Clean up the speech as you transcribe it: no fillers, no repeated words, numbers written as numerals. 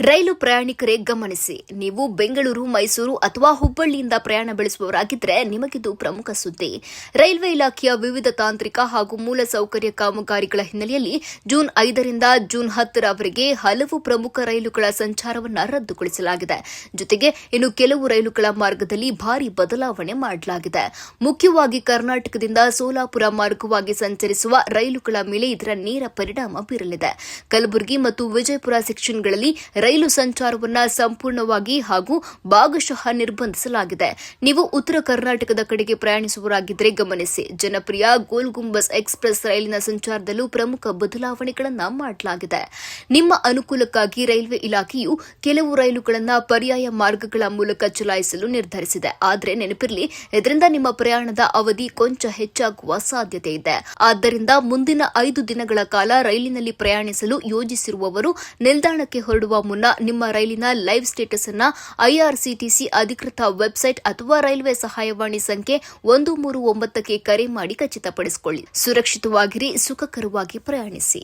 ರೈಲು ಪ್ರಯಾಣಿಕರೇ ಗಮನಿಸಿ, ನೀವು ಬೆಂಗಳೂರು, ಮೈಸೂರು ಅಥವಾ ಹುಬ್ಬಳ್ಳಿಯಿಂದ ಪ್ರಯಾಣ ಬೆಳೆಸುವವರಾಗಿದ್ದರೆ ನಿಮಗಿದು ಪ್ರಮುಖ ಸುದ್ದಿ. ರೈಲ್ವೆ ಇಲಾಖೆಯ ವಿವಿಧ ತಾಂತ್ರಿಕ ಹಾಗೂ ಮೂಲಸೌಕರ್ಯ ಕಾಮಗಾರಿಗಳ ಹಿನ್ನೆಲೆಯಲ್ಲಿ ಜೂನ್ 5ರಿಂದ ಜೂನ್ 10ರವರೆಗೆ ಹಲವು ಪ್ರಮುಖ ರೈಲುಗಳ ಸಂಚಾರವನ್ನು ರದ್ದುಗೊಳಿಸಲಾಗಿದೆ. ಜೊತೆಗೆ ಇನ್ನು ಕೆಲವು ರೈಲುಗಳ ಮಾರ್ಗದಲ್ಲಿ ಭಾರಿ ಬದಲಾವಣೆ ಮಾಡಲಾಗಿದೆ. ಮುಖ್ಯವಾಗಿ ಕರ್ನಾಟಕದಿಂದ ಸೋಲಾಪುರ ಮಾರ್ಗವಾಗಿ ಸಂಚರಿಸುವ ರೈಲುಗಳ ಮೇಲೆ ಇದರ ನೇರ ಪರಿಣಾಮ ಬೀರಲಿದೆ. ಕಲಬುರಗಿ ಮತ್ತು ವಿಜಯಪುರ ಸೆಕ್ಷನ್ಗಳಲ್ಲಿ ರೈಲು ಸಂಚಾರವನ್ನು ಸಂಪೂರ್ಣವಾಗಿ ಹಾಗೂ ಭಾಗಶಃ ನಿರ್ಬಂಧಿಸಲಾಗಿದೆ. ನೀವು ಉತ್ತರ ಕರ್ನಾಟಕದ ಕಡೆಗೆ ಪ್ರಯಾಣಿಸುವವರಾಗಿದ್ದರೆ ಗಮನಿಸಿ, ಜನಪ್ರಿಯ ಗೋಲ್ ಗುಂಬಸ್ ಎಕ್ಸ್ಪ್ರೆಸ್ ರೈಲಿನ ಸಂಚಾರದಲ್ಲೂ ಪ್ರಮುಖ ಬದಲಾವಣೆಗಳನ್ನು ಮಾಡಲಾಗಿದೆ. ನಿಮ್ಮ ಅನುಕೂಲಕ್ಕಾಗಿ ರೈಲ್ವೆ ಇಲಾಖೆಯು ಕೆಲವು ರೈಲುಗಳನ್ನು ಪರ್ಯಾಯ ಮಾರ್ಗಗಳ ಮೂಲಕ ಚಲಾಯಿಸಲು ನಿರ್ಧರಿಸಿದೆ. ಆದರೆ ನೆನಪಿರಲಿ, ಇದರಿಂದ ನಿಮ್ಮ ಪ್ರಯಾಣದ ಅವಧಿ ಕೊಂಚ ಹೆಚ್ಚಾಗುವ ಸಾಧ್ಯತೆ ಇದೆ. ಆದ್ದರಿಂದ ಮುಂದಿನ 5 ದಿನಗಳ ಕಾಲ ರೈಲಿನಲ್ಲಿ ಪ್ರಯಾಣಿಸಲು ಯೋಜಿಸಿರುವವರು ನಿಲ್ದಾಣಕ್ಕೆ ಹೊರಡುವ ಮುನ್ನ ನಿಮ್ಮ ರೈಲಿನ ಲೈವ್ ಸ್ಟೇಟಸ್ ಅನ್ನು ಐಆರ್ಸಿಟಿಸಿ ಅಧಿಕೃತ ವೆಬ್ಸೈಟ್ ಅಥವಾ ರೈಲ್ವೆ ಸಹಾಯವಾಣಿ ಸಂಖ್ಯೆ 139ಕ್ಕೆ ಕರೆ ಮಾಡಿ ಖಚಿತಪಡಿಸಿಕೊಳ್ಳಿ. ಸುರಕ್ಷಿತವಾಗಿರಿ, ಸುಖಕರವಾಗಿ ಪ್ರಯಾಣಿಸಿ.